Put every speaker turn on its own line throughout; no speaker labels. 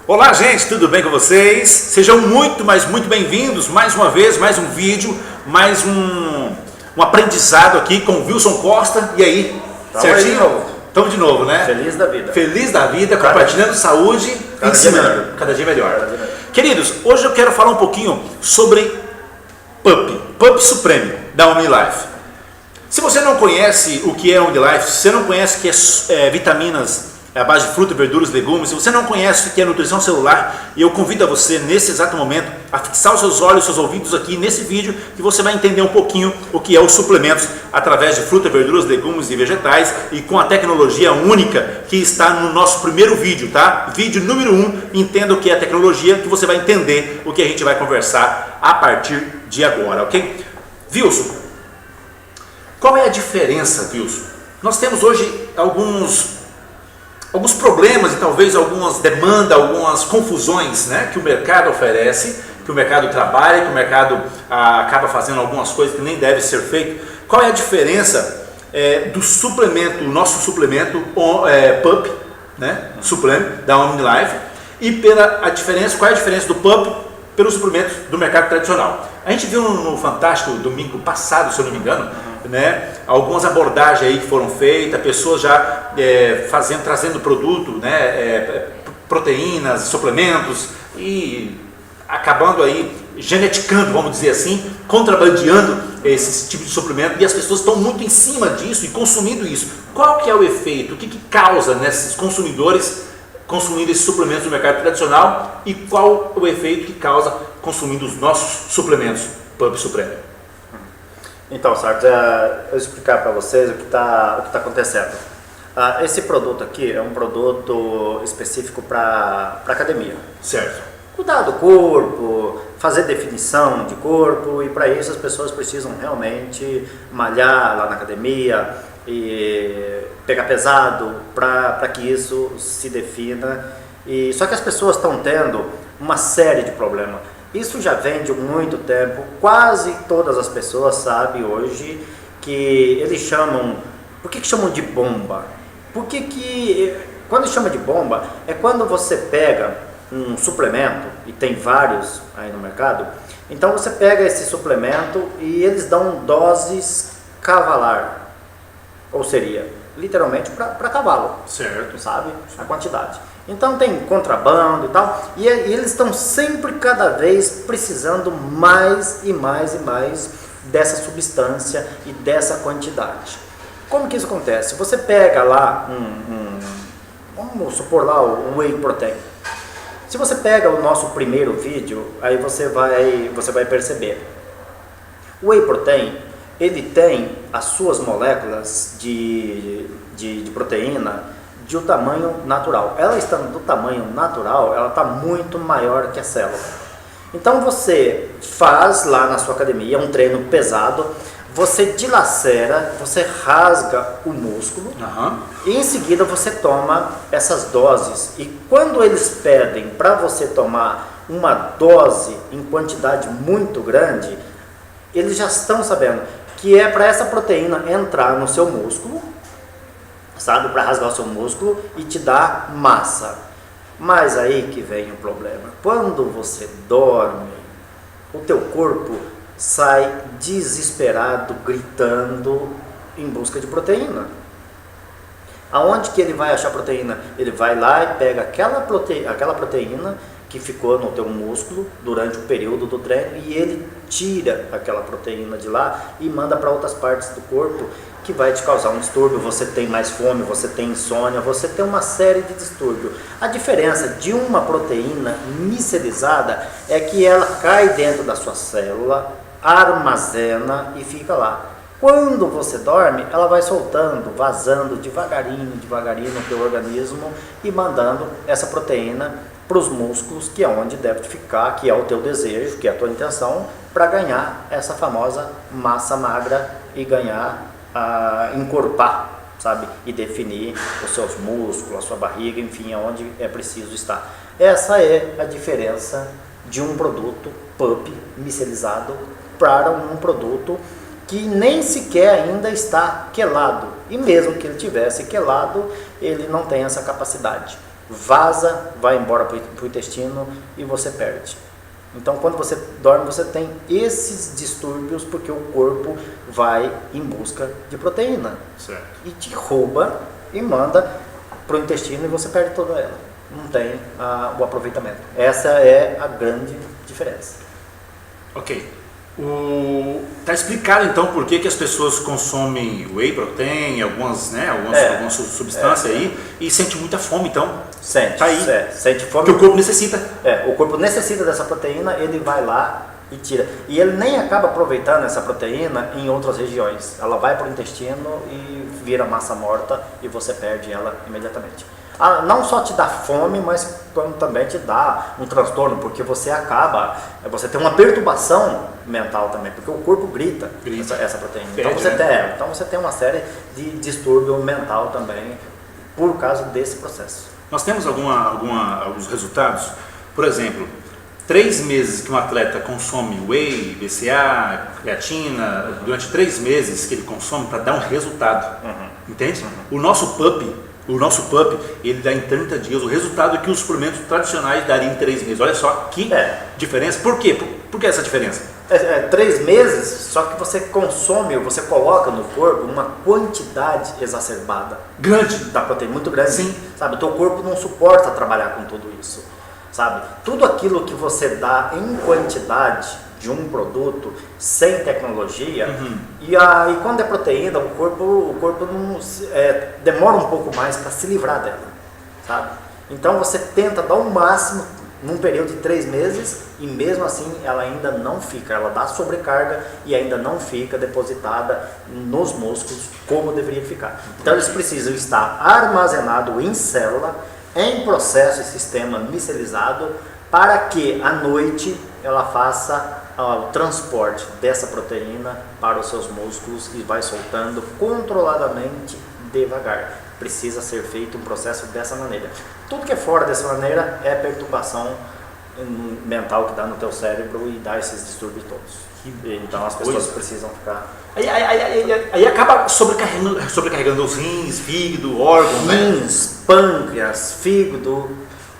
Olá gente, tudo bem com vocês? Sejam muito, mas muito bem-vindos mais uma vez, mais um vídeo, mais um aprendizado aqui com o Wilson Costa. E aí, certinho? Estamos de novo, né?
Feliz da vida.
Feliz da vida, compartilhando saúde, ensinando. Cada dia melhor. Queridos, hoje eu quero falar um pouquinho sobre Pup Supreme, da OmniLife. Se você não conhece o que é OmniLife, se você não conhece o que é vitaminas à base de frutas, verduras, legumes, se você não conhece o que é nutrição celular, eu convido a você, nesse exato momento, a fixar os seus olhos, os seus ouvidos aqui nesse vídeo, que você vai entender um pouquinho o que é os suplementos através de frutas, verduras, legumes e vegetais, e com a tecnologia única que está no nosso primeiro vídeo, tá? Vídeo número 1, entenda o que é a tecnologia, que você vai entender o que a gente vai conversar a partir de agora, ok? Wilson, qual é a diferença, Wilson? Nós temos hoje alguns problemas e talvez algumas demandas, algumas confusões, né, que o mercado oferece, que o mercado trabalha, que o mercado acaba fazendo algumas coisas que nem deve ser feito. Qual é a diferença do suplemento, o nosso suplemento Pup, né, suplemento da OmniLife, e qual é a diferença do Pup pelos suplementos do mercado tradicional? A gente viu no Fantástico domingo passado, se eu não me engano, né, algumas abordagens aí que foram feitas, pessoas já trazendo produto, né, proteínas, suplementos e acabando aí geneticando, vamos dizer assim, contrabandeando esse tipo de suplemento, e as pessoas estão muito em cima disso e consumindo isso. Qual que é o efeito? O que causa nesses consumidores consumindo esses suplementos do mercado tradicional, e qual o efeito que causa consumindo os nossos suplementos Pup Supreme?
Então, Sartre, eu vou explicar para vocês o que tá acontecendo. Esse produto aqui é um produto específico para academia.
Certo.
Cuidar do corpo, fazer definição de corpo, e para isso as pessoas precisam realmente malhar lá na academia e pegar pesado para que isso se defina. Só que as pessoas estão tendo uma série de problemas. Isso já vem de muito tempo, quase todas as pessoas sabem hoje que eles chamam... Por que chamam de bomba? Quando chama de bomba, é quando você pega um suplemento, e tem vários aí no mercado, então você pega esse suplemento e eles dão doses cavalar, ou seria, literalmente para cavalo,
certo,
sabe? A quantidade. Então tem contrabando e tal, e eles estão sempre, cada vez, precisando mais e mais e mais dessa substância e dessa quantidade. Como que isso acontece? Você pega lá vamos supor lá o Whey Protein. Se você pega o nosso primeiro vídeo, aí você vai perceber. O Whey Protein, ele tem as suas moléculas de proteína de um tamanho natural. Ela estando do tamanho natural, ela está muito maior que a célula. Então você faz lá na sua academia um treino pesado, você dilacera, você rasga o músculo, e em seguida você toma essas doses. E quando eles pedem para você tomar uma dose em quantidade muito grande, eles já estão sabendo que é para essa proteína entrar no seu músculo, sabe, para rasgar o seu músculo e te dar massa. Mas aí que vem o problema. Quando você dorme, o teu corpo sai desesperado, gritando em busca de proteína. Aonde que ele vai achar proteína? Ele vai lá e pega aquela proteína que ficou no teu músculo durante o período do treino, e ele tira aquela proteína de lá e manda para outras partes do corpo, que vai te causar um distúrbio. Você tem mais fome, você tem insônia, você tem uma série de distúrbios. A diferença de uma proteína micelizada é que ela cai dentro da sua célula, armazena e fica lá. Quando você dorme, ela vai soltando, vazando devagarinho no teu organismo e mandando essa proteína para os músculos, que é onde deve ficar, que é o teu desejo, que é a tua intenção, para ganhar essa famosa massa magra e ganhar, encorpar, sabe? E definir os seus músculos, a sua barriga, enfim, aonde é preciso estar. Essa é a diferença de um produto Pup micelizado para um produto que nem sequer ainda está quelado. E mesmo que ele tivesse quelado, ele não tem essa capacidade. vaza, vai embora para o intestino e você perde. Então, quando você dorme, você tem esses distúrbios porque o corpo vai em busca de proteína.
Certo.
E te rouba e manda para o intestino e você perde toda ela. Não tem o aproveitamento. Essa é a grande diferença.
Ok. Tá explicado então por que as pessoas consomem whey protein, algumas substâncias aí, e sente muita fome, então.
Sente,
tá aí.
Sente fome.
Porque o corpo necessita.
O corpo necessita dessa proteína, ele vai lá e tira. E ele nem acaba aproveitando essa proteína em outras regiões. Ela vai para o intestino e vira massa morta e você perde ela imediatamente. Não só te dá fome, mas como também te dá um transtorno, porque você tem uma perturbação mental também, porque o corpo grita. Essa proteína. Então você tem uma série de distúrbio mental também por causa desse processo.
Nós temos alguns resultados, por exemplo, 3 meses que um atleta consome whey, BCA, creatina, durante 3 meses que ele consome para dar um resultado, entende? O nosso PUP, ele dá em 30 dias o resultado que os suplementos tradicionais dariam em 3 meses. Olha só que diferença. Por quê? Por que essa diferença?
3 meses, só que você consome, você coloca no corpo uma quantidade exacerbada.
Grande.
Da proteína, muito grande.
Sim.
Sabe, o teu corpo não suporta trabalhar com tudo isso. Sabe, tudo aquilo que você dá em quantidade de um produto sem tecnologia, e quando é proteína, o corpo não, demora um pouco mais para se livrar dela, sabe? Então você tenta dar o máximo num período de 3 meses e mesmo assim ela ainda não fica, ela dá sobrecarga e ainda não fica depositada nos músculos como deveria ficar. Então eles precisam estar armazenados em célula, em processo e sistema micelizado, para que à noite ela faça o transporte dessa proteína para os seus músculos e vai soltando controladamente, devagar. Precisa ser feito um processo dessa maneira. Tudo que é fora dessa maneira é perturbação mental que dá no teu cérebro e dá esses distúrbios todos. Então as pessoas precisam ficar...
Aí acaba sobrecarregando os rins, fígado, órgãos,
rins, pâncreas, fígado,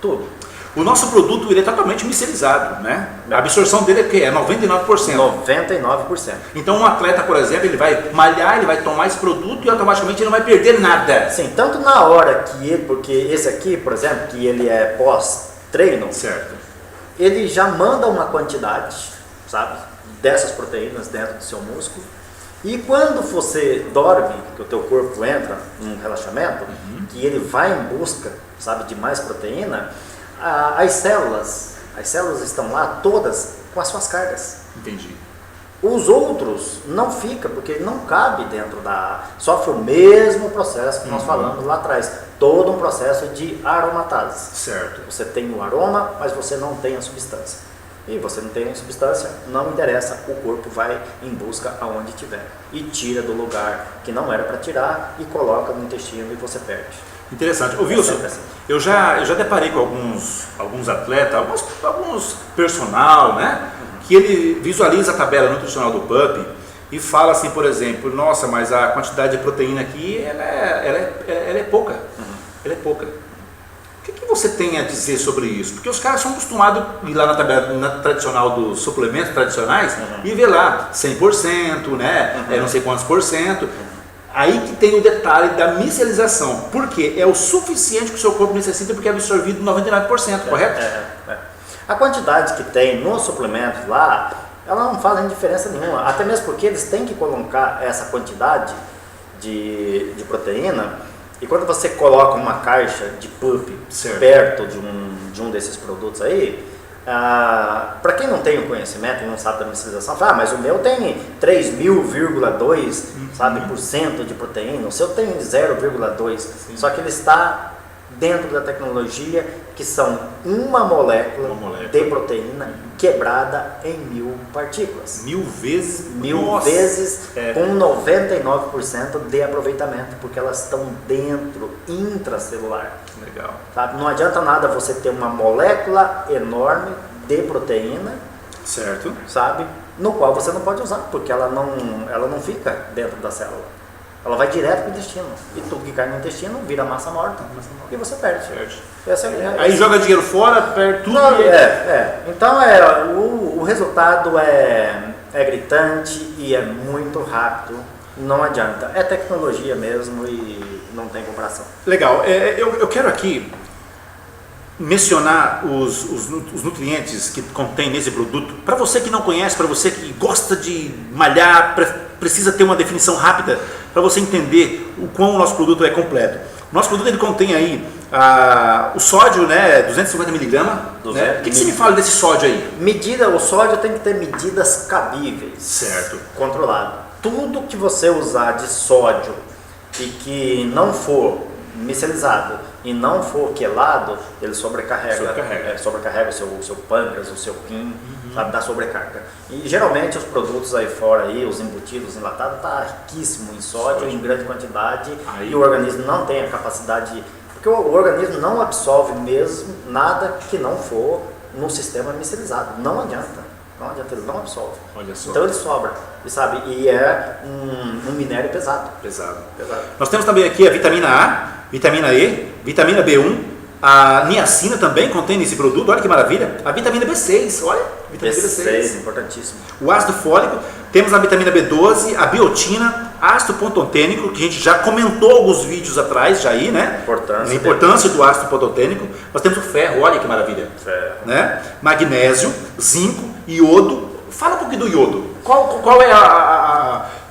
tudo.
O nosso produto ele é totalmente micelizado, né? A absorção dele é o quê? É 99%.
99%.
Então um atleta, por exemplo, ele vai malhar, ele vai tomar esse produto e automaticamente ele não vai perder nada.
Sim, tanto na hora que ele, porque esse aqui, por exemplo, que ele é pós-treino,
certo,
ele já manda uma quantidade, sabe, dessas proteínas dentro do seu músculo. E quando você dorme, que o teu corpo entra num relaxamento, que ele vai em busca, sabe, de mais proteína, as células estão lá todas com as suas cargas.
Entendi.
Os outros não ficam, porque ele não cabe dentro sofre o mesmo processo que nós falamos lá atrás. Todo um processo de aromatase.
Certo.
Você tem o aroma, mas você não tem a substância. E você não tem a substância, não interessa, o corpo vai em busca aonde tiver. E tira do lugar que não era para tirar e coloca no intestino e você perde.
Interessante. Ô Wilson, eu já deparei com alguns atletas, alguns personal, né? Que ele visualiza a tabela nutricional do PUP e fala assim, por exemplo, nossa, mas a quantidade de proteína aqui, ela é pouca. Ela é pouca. O que você tem a dizer sobre isso? Porque os caras são acostumados a ir lá na tabela tradicional dos suplementos tradicionais e ver lá 100%, né? Não sei quantos por cento. Aí que tem o detalhe da micelização. Por quê? É o suficiente que o seu corpo necessita porque é absorvido 99%, correto?
A quantidade que tem nos suplementos lá, ela não faz diferença nenhuma. Até mesmo porque eles têm que colocar essa quantidade de proteína. E quando você coloca uma caixa de PUP perto de um desses produtos aí, para quem não tem o conhecimento e não sabe da micelização, fala, mas o meu tem 3.000,2 por cento de proteína, o seu tem 0,2, só que ele está dentro da tecnologia que são uma molécula de proteína quebrada em 1000 partículas.
1000 vezes?
1000 vezes com 99% de aproveitamento, porque elas estão dentro, intracelular.
Legal.
Sabe? Não adianta nada você ter uma molécula enorme de proteína,
certo,
sabe? No qual você não pode usar, porque ela não fica dentro da célula. Ela vai direto para o intestino. E tudo que cai no intestino vira massa morta. E você perde.
Aí joga dinheiro fora, perde tudo.
Não, Então o resultado é gritante e é muito rápido. Não adianta. É tecnologia mesmo e não tem comparação.
Legal. Eu quero aqui mencionar os nutrientes que contém nesse produto. Para você que não conhece, para você que gosta de malhar, precisa ter uma definição rápida para você entender o quão o nosso produto é completo. O nosso produto ele contém aí o sódio, né, 250 miligramas. Né? O que você me fala desse sódio aí?
O sódio tem que ter medidas cabíveis.
Certo.
Controlado. Tudo que você usar de sódio e que não for micellizado e não for quelado, ele sobrecarrega o seu pâncreas, o seu rim, sabe, dá sobrecarga. E geralmente os produtos aí fora, aí, os embutidos, enlatados, tá riquíssimo em sódio, em grande quantidade, e o organismo não tem a capacidade, porque o organismo não absorve mesmo nada que não for no sistema micellizado, não adianta. Não adianta, ele não absorve.
Olha só.
Então ele sobra, sabe? E é um minério pesado.
Pesado. Nós temos também aqui a vitamina A, vitamina E, vitamina B1, a niacina também contém nesse produto, olha que maravilha. A vitamina B6, olha, vitamina B6.
Importantíssimo.
O ácido fólico, temos a vitamina B12, a biotina, ácido pantotênico, que a gente já comentou alguns vídeos atrás, já aí, né? A importância do ácido pantotênico. Nós temos o ferro, olha que maravilha.
Ferro.
Né? Magnésio, zinco, iodo. Fala um pouquinho do iodo. Qual é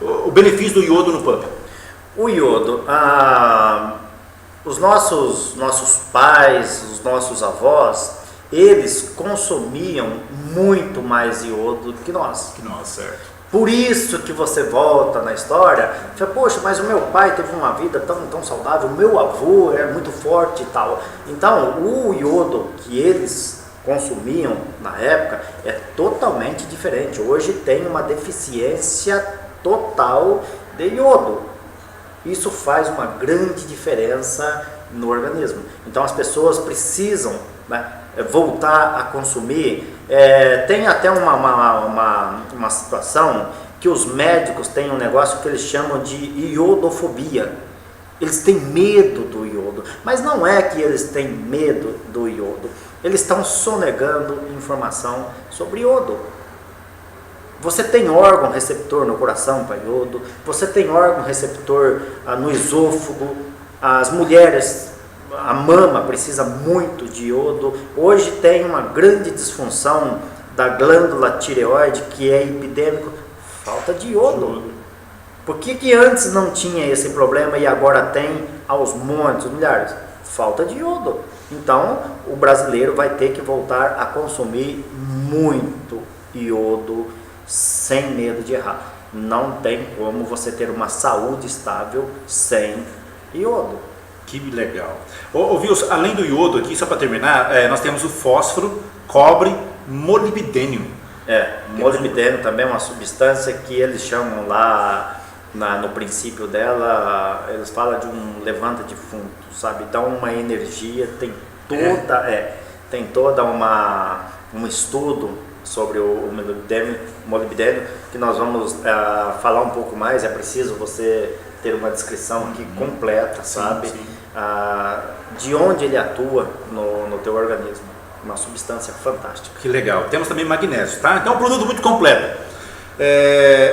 o benefício do iodo no PUP?
O iodo, os nossos pais, os nossos avós, eles consumiam muito mais iodo que nós.
Certo.
Por isso que você volta na história, fala, poxa, mas o meu pai teve uma vida tão saudável, o meu avô é muito forte e tal. Então, o iodo que eles consumiam na época é totalmente diferente. Hoje tem uma deficiência total de iodo. Isso faz uma grande diferença no organismo. Então as pessoas precisam, né, voltar a consumir. Tem até uma situação que os médicos têm um negócio que eles chamam de iodofobia. Eles têm medo do iodo, mas não é que eles têm medo do iodo. Eles estão sonegando informação sobre iodo. Você tem órgão receptor no coração para iodo, você tem órgão receptor no esôfago, as mulheres, a mama precisa muito de iodo. Hoje tem uma grande disfunção da glândula tireoide, que é epidêmico, falta de iodo. Por que antes não tinha esse problema e agora tem aos montes, milhares? Falta de iodo. Então, o brasileiro vai ter que voltar a consumir muito iodo sem medo de errar. Não tem como você ter uma saúde estável sem iodo.
Que legal. Wilson, além do iodo aqui, só para terminar, nós temos o fósforo, cobre, molibdênio.
Molibdênio também é uma substância que eles chamam lá, no princípio dela, eles falam de um levanta defunto, sabe? Dá uma energia, tem toda um estudo sobre o molibdênio, que nós vamos falar um pouco mais. É preciso você ter uma descrição aqui completa, sabe?
Sim.
De onde ele atua no teu organismo. Uma substância fantástica.
Que legal. Temos também magnésio, tá? Então é um produto muito completo.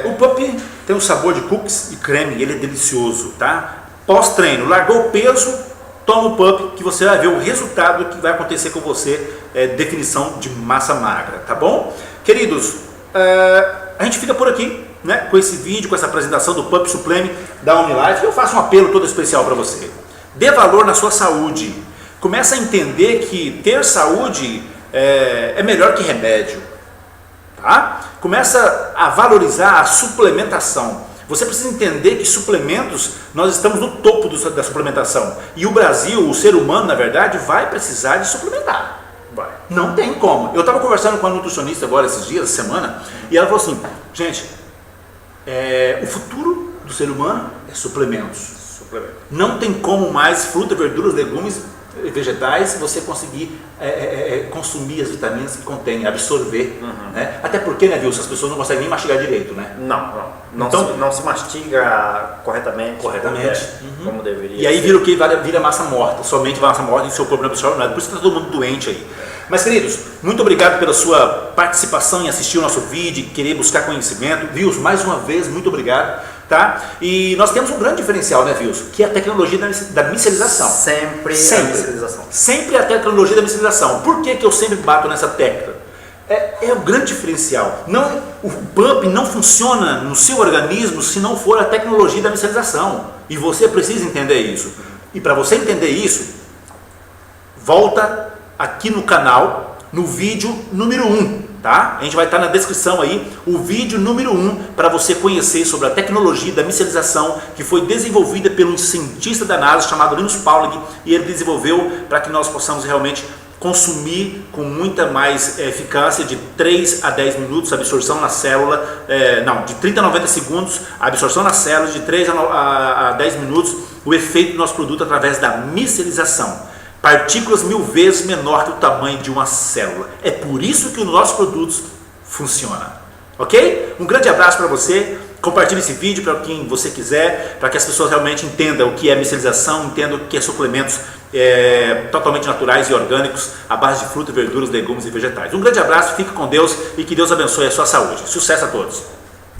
O PUP tem um sabor de cookies e creme, ele é delicioso, tá? Pós-treino, largou o peso, toma o PUP, que você vai ver o resultado que vai acontecer com você, definição de massa magra, tá bom? Queridos, a gente fica por aqui, né, com esse vídeo, com essa apresentação do PUP Supreme da OmniLife. Eu faço um apelo todo especial para você. Dê valor na sua saúde. Começa a entender que ter saúde é melhor que remédio, tá? Começa a valorizar a suplementação. Você precisa entender que suplementos, nós estamos no topo da suplementação. E o Brasil, o ser humano, na verdade, vai precisar de suplementar. Não tem como. Eu estava conversando com uma nutricionista agora esses dias, essa semana, e ela falou assim, gente, o futuro do ser humano é suplementos. Não tem como mais fruta, verduras, legumes vegetais, você conseguir consumir as vitaminas que contém, absorver. Né? Até porque, né, Wilson, as pessoas não conseguem nem mastigar direito, né?
Não se mastiga corretamente. Como deveria.
E aí vira o que? Vira massa morta, somente massa morta e o seu corpo não absorve nada. Por isso está todo mundo doente aí. Mas, queridos, muito obrigado pela sua participação em assistir o nosso vídeo, querer buscar conhecimento. Wilson, mais uma vez, muito obrigado. Tá? E nós temos um grande diferencial, né, Wilson? Que é a tecnologia da micelização.
Sempre a micelização.
Sempre a tecnologia da micelização. Por que eu sempre bato nessa tecla? É o grande diferencial. O PUP não funciona no seu organismo se não for a tecnologia da micelização. E você precisa entender isso. E para você entender isso, volta aqui no canal, no vídeo número 1, tá? A gente vai estar na descrição aí, o vídeo número 1, para você conhecer sobre a tecnologia da micelização que foi desenvolvida pelo cientista da NASA chamado Linus Pauling, e ele desenvolveu para que nós possamos realmente consumir com muita mais eficácia, de 3 a 10 minutos a absorção na célula, de 30 a 90 segundos a absorção na célula, de 3 a 10 minutos o efeito do nosso produto através da micelização. Partículas 1000 vezes menor que o tamanho de uma célula. É por isso que os nossos produtos funcionam. Ok? Um grande abraço para você. Compartilhe esse vídeo para quem você quiser, para que as pessoas realmente entendam o que é micelização, entendam o que é suplementos totalmente naturais e orgânicos à base de frutas, verduras, legumes e vegetais. Um grande abraço, fique com Deus e que Deus abençoe a sua saúde. Sucesso a todos!